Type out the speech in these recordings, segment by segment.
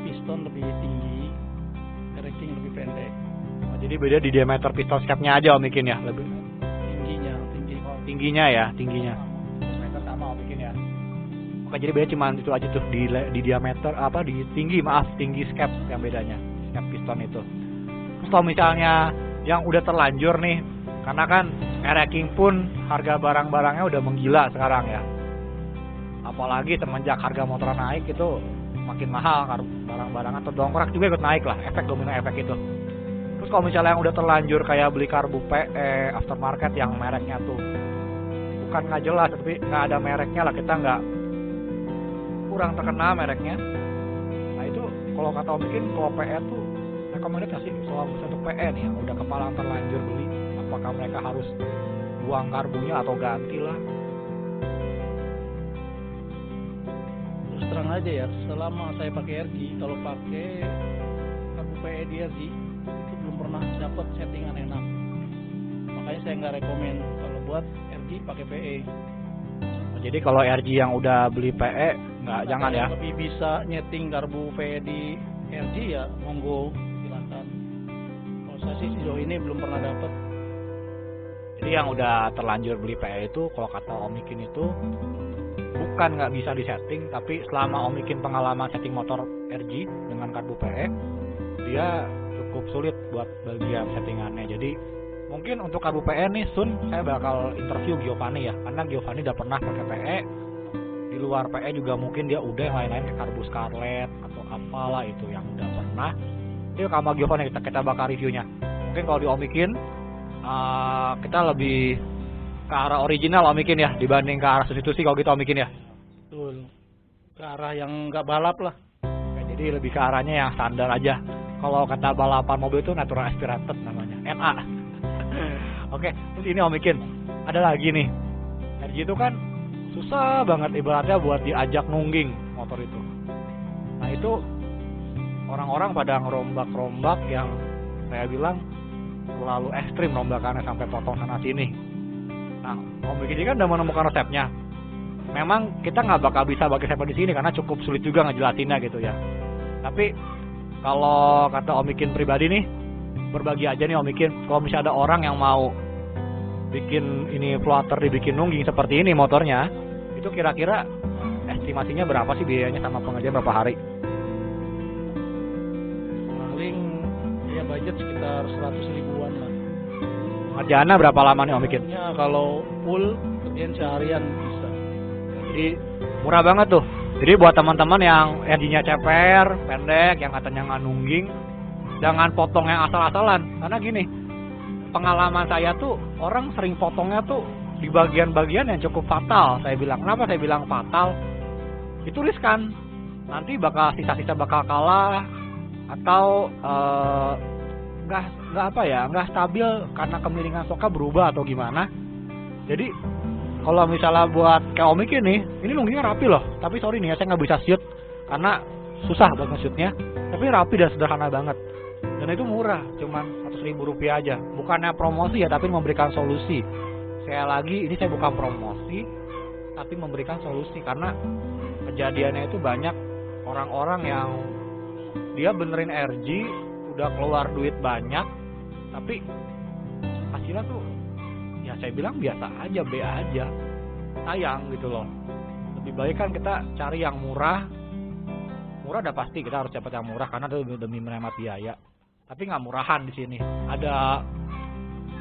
piston lebih tinggi, ranking lebih pendek. Oh, jadi beda di diameter piston skepnya aja Om Ikin ya, lebih tingginya ya, tingginya. Diameter sama Om Ikin ya. Oke, jadi beda cuma itu aja tuh di diameter di tinggi skep yang bedanya, skep piston itu. Terus kalau misalnya yang udah terlanjur nih, karena kan ranking pun harga barang-barangnya udah menggila sekarang ya. Apalagi semenjak harga motor naik itu makin mahal barang-barang atau dongkrak juga ikut naik lah, efek domino efek itu. Terus kalau misalnya yang udah terlanjur kayak beli karbu PE aftermarket yang mereknya tuh bukan nggak jelas tapi nggak ada mereknya lah, kita nggak kurang terkenal mereknya. Nah itu kalau kata Om Ikin kalau PE tuh rekomendasi sih soal untuk PE nih yang udah kepala terlanjur beli, apakah mereka harus buang karbunya atau ganti lah? Terus terang aja ya, selama saya pakai RG, kalau pakai karbu PE di RG itu belum pernah dapat settingan enak. Makanya saya nggak rekomen kalau buat RG pakai PE. Jadi kalau RG yang udah beli PE nggak, jangan ya. Lebih bisa nyeting karbu PE di RG ya monggo silakan. Kalau saya sih sejauh ini belum pernah dapat. Jadi yang udah terlanjur beli PE itu kalau kata Om Ikin itu bukan nggak bisa disetting, tapi selama Om Ikin pengalaman setting motor RG dengan karbu PE, dia cukup sulit buat bagian settingannya. Jadi mungkin untuk karbu PE nih Sun saya bakal interview Giovanni ya, karena Giovanni udah pernah pakai PE. Di luar PE juga mungkin dia udah yang lain-lain kayak karbu Scarlett atau apalah itu yang udah pernah. Jadi sama Giovanni kita bakal reviewnya. Mungkin kalau di Om Ikin kita lebih ke arah original Om Ikin ya dibanding ke arah substitusi kalau gitu Om Ikin ya. Betul. Ke arah yang nggak balap lah. Jadi lebih ke arahnya yang standar aja. Kalau kata balapan mobil itu natural aspirated namanya, NA. Oke, terus ini Om Ikin, ada lagi nih. RG itu kan susah banget ibaratnya buat diajak nungging motor itu. Nah itu orang-orang pada ngerombak-rombak yang saya bilang terlalu ekstrim rombakannya sampai potong sana sini. Nah, Om Ikin ini kan udah menemukan resepnya. Memang kita nggak bakal bisa bagi resepnya di sini karena cukup sulit juga ngejelasinnya gitu ya. Tapi kalau kata Om Ikin pribadi nih, berbagi aja nih Om Ikin, kalau misalnya ada orang yang mau bikin ini floater dibikin nungging seperti ini motornya, itu kira-kira estimasinya berapa sih biayanya sama pengerjaan berapa hari? Paling ya budget sekitar 100 ribuan lah. Pengerjaannya berapa lama nih Om Ikin? Ya kalau full kerjaan seharian bisa. Jadi murah banget tuh. Jadi buat teman-teman yang RG-nya ceper, pendek, yang katanya nggak nungging, jangan potong yang asal-asalan. Karena gini, pengalaman saya tuh orang sering potongnya tuh di bagian-bagian yang cukup fatal. Saya bilang, kenapa saya bilang fatal? Itu riskan. Nanti bakal sisa-sisa bakal kalah atau nggak stabil karena kemiringan stoknya berubah atau gimana. Jadi kalau misalnya buat kayak Om Ikin nih, ini nunggingnya rapi loh. Tapi sorry nih ya, saya nggak bisa shoot karena susah buat nge-shootnya. Tapi rapi dan sederhana banget. Dan itu murah, cuman 100 ribu rupiah aja. Bukannya promosi ya, tapi memberikan solusi. Sekali lagi, ini saya bukan promosi, tapi memberikan solusi. Karena kejadiannya itu banyak orang-orang yang dia benerin RG, udah keluar duit banyak, tapi hasilnya tuh ya saya bilang biasa aja, B aja. Sayang gitu loh. Lebih baik kan kita cari yang murah. Murah udah pasti kita harus dapat yang murah karena itu demi menghemat biaya. Tapi nggak murahan di sini. Ada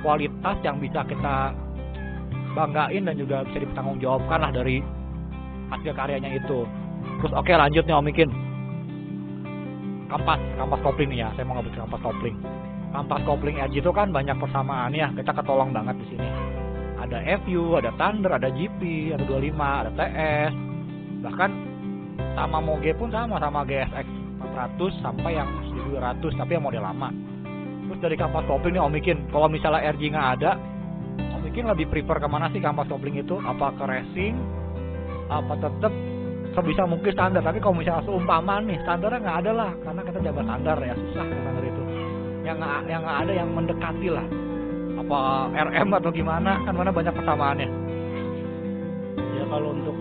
kualitas yang bisa kita banggain dan juga bisa dipertanggungjawabkan lah dari hasil karyanya itu. Terus oke, lanjut nih Om Ikin. Kampas kopling nih ya. Saya mau ngebut kampas kopling. Kampas kopling RG itu kan banyak persamaannya, kita ketolong banget di sini. Ada FU, ada Thunder, ada GP, ada 25, ada TS. Bahkan sama Moge pun sama GSX 400 sampai yang 1200, tapi yang model lama. Terus dari kampas kopling nih Om Ikin, kalau misalnya RG nggak ada, Om Ikin lebih prefer kemana sih kampas kopling itu? Apa ke racing? Apa tetap sebisa mungkin standar? Tapi kalau misalnya seumpama nih, standarnya nggak ada lah, karena kita jabat standar ya, susah standar itu. Yang nggak ada yang mendekati lah, apa RM atau gimana, kan mana banyak persamaannya. Ya kalau untuk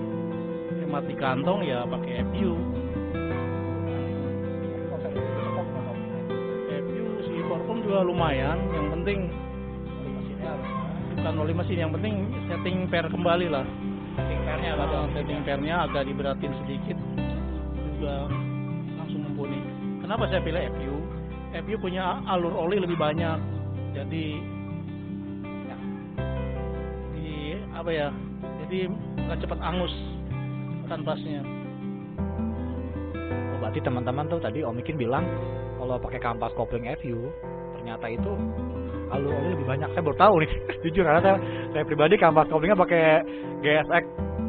hemat di kantong ya pakai FU. juga lumayan, yang penting bukan oli mesin, yang penting setting pair kembali lah. Setting pairnya agak diberatin sedikit juga langsung mumpuni. Kenapa saya pilih FU? FU punya alur oli lebih banyak, jadi jadi nggak cepat angus kanvasnya. Oh, berarti teman-teman tuh tadi Om Ikin bilang kalau pakai kampas kopling FU ternyata itu alur oli lebih banyak. Saya baru tahu nih jujur, karena saya pribadi kampas koplingnya pakai GSX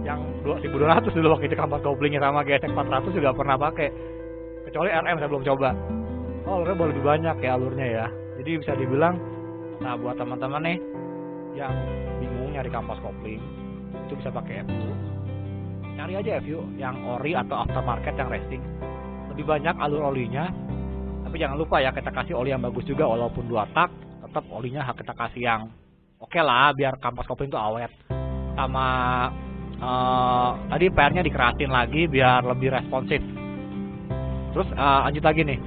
yang 2200 dulu waktu itu, kampas koplingnya sama GSX 400 juga pernah pakai, kecuali RM saya belum coba. Oh, alurnya boleh lebih banyak ya alurnya ya. Jadi bisa dibilang, nah buat teman-teman nih yang bingung nyari kampas kopling itu bisa pakai FU. Cari aja FU yang ori atau aftermarket yang racing, lebih banyak alur olinya. Tapi jangan lupa ya, kita kasih oli yang bagus juga, walaupun 2 tak tetap olinya kita kasih yang oke lah biar kampas kopling itu awet. Sama tadi pairnya dikerasin lagi biar lebih responsif. Terus lanjut lagi nih,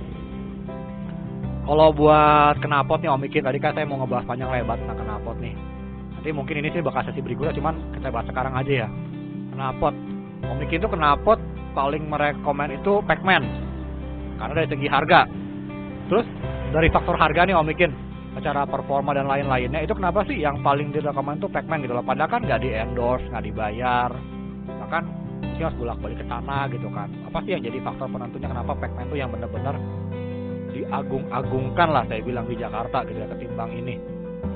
kalau buat knalpot nih Om Ikin, tadi kan saya mau ngebahas panjang lebar tentang knalpot nih. Nanti mungkin ini sih bakal sesi berikutnya, cuman kita bahas sekarang aja ya. Knalpot, Om Ikin itu knalpot paling merekomen itu Pacman, karena dari segi harga. Terus dari faktor harga nih Om Ikin, secara performa dan lain-lainnya, itu kenapa sih yang paling direkomend itu Pacman gitu loh? Padahal kan nggak di endorse, nggak dibayar, bahkan sih harus bolak-balik ke sana gitu kan. Apa sih yang jadi faktor penentunya kenapa Pacman itu yang benar-benar diagung-agungkan lah saya bilang di Jakarta gitu ya, ketimbang ini?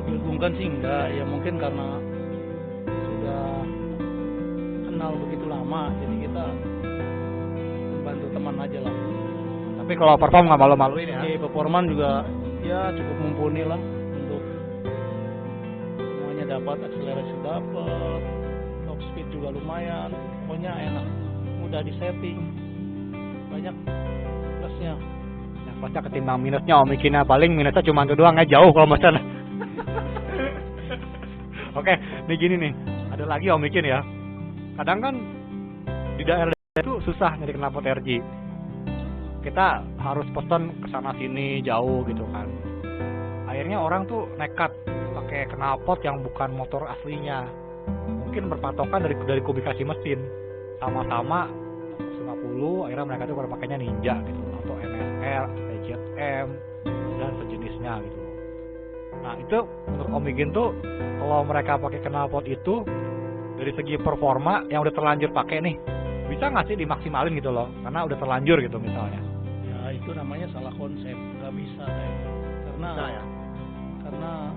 Diagungkan sih enggak, ya mungkin karena sudah kenal begitu lama, jadi kita membantu teman aja lah. Tapi kalau perform nggak malu-maluin ya? Performan juga ya cukup mumpuni lah, untuk semuanya dapat, akselerasi dapat, top speed juga lumayan, pokoknya enak, mudah disetting, banyak plusnya. Yang plusnya ketimbang minusnya Om Ikin, paling minusnya cuma itu doang, jauh kalau misalnya. Oke, nih gini nih, ada lagi Om Ikin ya. Kadang kan di daerah itu susah nyari knalpot RG. Kita harus pesen kesana sini jauh gitu kan. Akhirnya orang tuh nekat pakai knalpot yang bukan motor aslinya. Mungkin berpatokan dari kubikasi mesin. Sama-sama 50, akhirnya mereka tuh pada pakainya Ninja gitu, atau MSR, PZM dan sejenisnya gitu. Nah itu menurut Om Ikin tuh, kalau mereka pakai knalpot itu dari segi performa yang udah terlanjur pakai nih, bisa nggak sih dimaksimalin gitu loh, karena udah terlanjur gitu misalnya? Ya itu namanya salah konsep, nggak bisa ya. Karena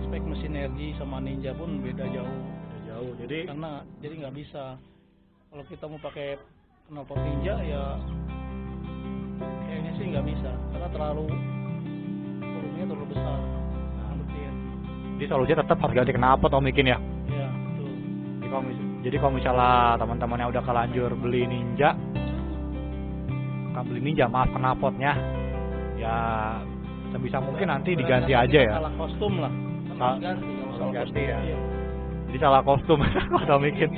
spek mesin RG sama Ninja pun beda jauh. Jadi nggak bisa. Kalau kita mau pakai knalpot Ninja ya kayaknya sih nggak bisa, karena volumenya terlalu besar. Jadi solusinya tetap harus ganti knalpot Om Ikin ya? Iya, betul. Jadi kalau misalnya teman-teman yang udah kelanjur beli Ninja, maaf knalpotnya, ya sebisa mungkin nanti diganti aja ya. Salah kostum lah, ganti ya. Iya. Jadi salah kostum Om Ikin.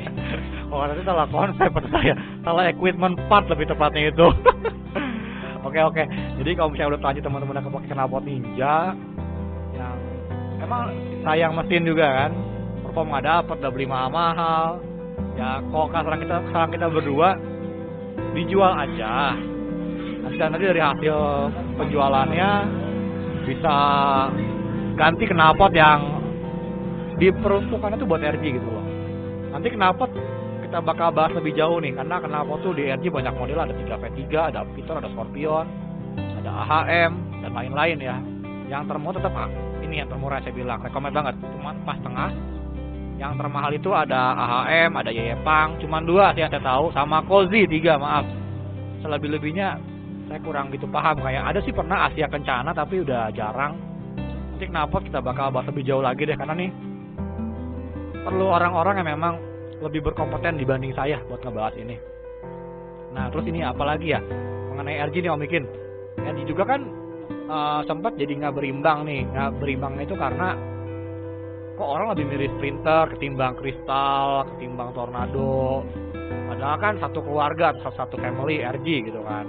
Oh nanti salah konsep menurut saya, salah equipment part lebih tepatnya itu. Oke. Jadi kalau misalnya udah terlanjur teman-teman yang pakai knalpot Ninja, yang emang sayang mesin juga kan, perform nggak dapet, udah beli mahal-mahal. Ya kok sekarang kita berdua dijual aja. Nanti dari hasil penjualannya bisa ganti knalpot yang diperuntukkan itu buat RG gitu loh. Nanti knalpot kita bakal bahas lebih jauh nih, karena knalpot tuh di RG banyak model, ada 3V3, ada Piton, ada Scorpion, ada AHM dan lain-lain ya. Yang termurah tetap ini yang termurah saya bilang, rekomend banget, cuma pas tengah. Yang termahal itu ada AHM, ada Yeyepang, cuma 2 sih yang saya tahu, sama Kozi 3, maaf. Selebih-lebihnya saya kurang gitu paham, kayak ada sih pernah Asia Kencana tapi udah jarang. Nanti knalpot kita bakal bahas lebih jauh lagi deh, karena nih perlu orang-orang yang memang lebih berkompeten dibanding saya buat ngebahas ini. Nah terus ini apalagi ya mengenai RG nih Om Ikin. RG juga kan sempat jadi nggak berimbang nih. Nggak berimbangnya itu karena kok orang lebih milih Sprinter ketimbang Crystal, ketimbang Tornado. Padahal kan satu keluarga, satu family RG gitu kan.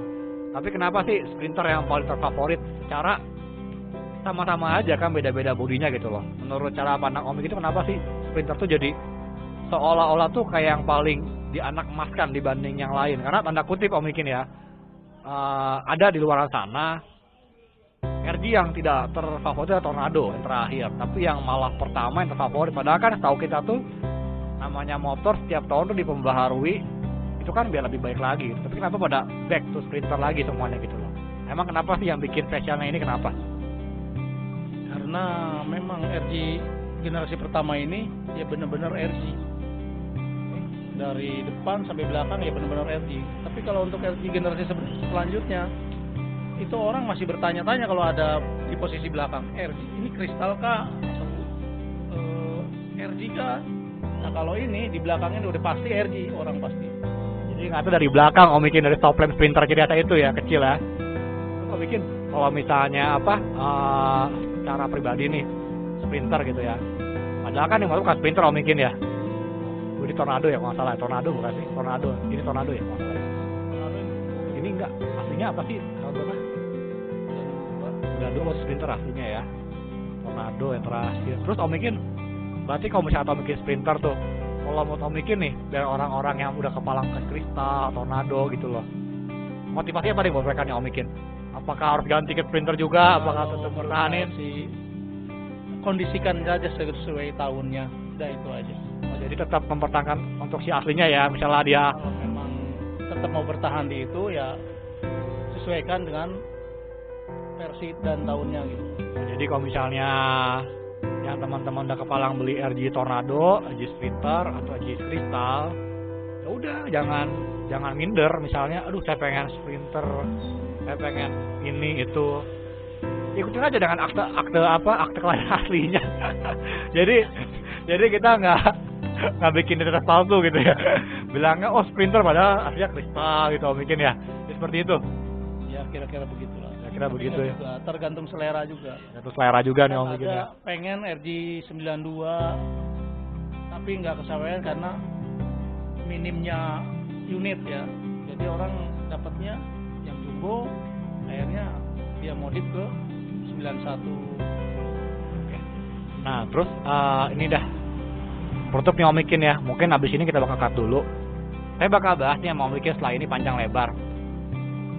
Tapi kenapa sih Sprinter yang paling terfavorit secara sama-sama aja kan, beda-beda bodinya gitu loh. Menurut cara pandang Om itu kenapa sih Sprinter tuh jadi seolah-olah tuh kayak yang paling dianak emaskan dibanding yang lain? Karena tanda kutip Om ya, ada di luar sana RG yang tidak terfavorit adalah Tornado yang terakhir, tapi yang malah pertama yang terfavorit. Padahal kan tahu kita tuh namanya motor setiap tahun tuh dipembaharui, itu kan biar lebih baik lagi gitu. Tapi kenapa pada back to Sprinter lagi semuanya gitu loh? Emang kenapa sih yang bikin spesialnya ini, kenapa? Karena memang RG generasi pertama ini ya benar-benar RG, dari depan sampai belakang ya benar-benar RG. Tapi kalau untuk RG generasi selanjutnya itu orang masih bertanya-tanya kalau ada di posisi belakang, RG ini kristal kah atau RG kah? Nah kalau ini di belakangnya udah pasti RG, orang pasti. Jadi nggak tahu dari belakang Om bikin dari top lamp Sprinter jadi itu ya kecil ya. Om bikin kalau misalnya apa cara pribadi nih Sprinter gitu ya. Padahal kan yang baru bukan Sprinter Om bikin ya. Ini Tornado ya kalau nggak salah, Tornado bukan sih? Tornado, ini Tornado ya kalau nggak salah. Ini enggak, aslinya apa sih? Tahun berapa? 92 Sprinter aslinya ya. Tornado yang terakhir. Terus Om bikin, berarti kalau misalnya Om bikin Sprinter tuh, kalau mau Om bikin nih dari orang-orang yang udah kepalang ke kristal, Tornado gitu loh, motivasinya apa nih buat mereka nih Om bikin? Apakah harus ganti ke Sprinter juga? Apakah tetap bertahanin? Kondisikan saja sesuai tahunnya, udah itu aja. Oh, jadi tetap mempertahankan untuk si aslinya ya, misalnya dia kalau memang tetap mau bertahan di itu ya sesuaikan dengan versi dan tahunnya gitu. Jadi kalau misalnya yang teman-teman udah kepalang beli RG Tornado, RG Sprinter atau RG Crystal, ya udah jangan minder. Misalnya, aduh saya pengen Sprinter, saya pengen ini itu, ikutin aja dengan akte kelahiran aslinya. jadi kita nggak bikin identitas palsu gitu ya. Bilangnya oh Sprinter padahal aslinya Crystal gitu, bikin ya. Jadi seperti itu. Ya kira-kira begitulah. Kira begitu ya. Juga, tergantung selera juga. Tergantung selera juga nih Om bikin ya. Pengen RG 92 tapi nggak kesampaian karena minimnya unit ya. Jadi orang dapatnya yang jumbo, akhirnya dia modif ke 91. Oke. Nah terus ini dah penutup nih Om bikin ya. Mungkin abis ini kita bakal cut dulu. Saya bakal bahas nih Om bikin setelah ini panjang lebar.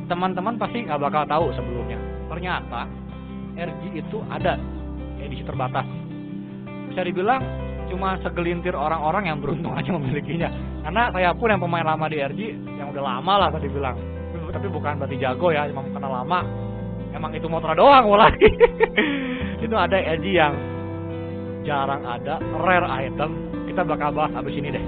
Teman-teman pasti nggak bakal tahu sebelumnya. Ternyata RG itu ada edisi terbatas. Bisa dibilang cuma segelintir orang-orang yang beruntung aja memilikinya. Karena saya pun yang pemain lama di RG, yang udah lama lah tadi bilang. Tapi bukan berarti jago ya, cuma karena lama. Emang itu motor doang mulai. Itu ada RG yang jarang ada, rare item. Kita bakal bahas abis ini deh.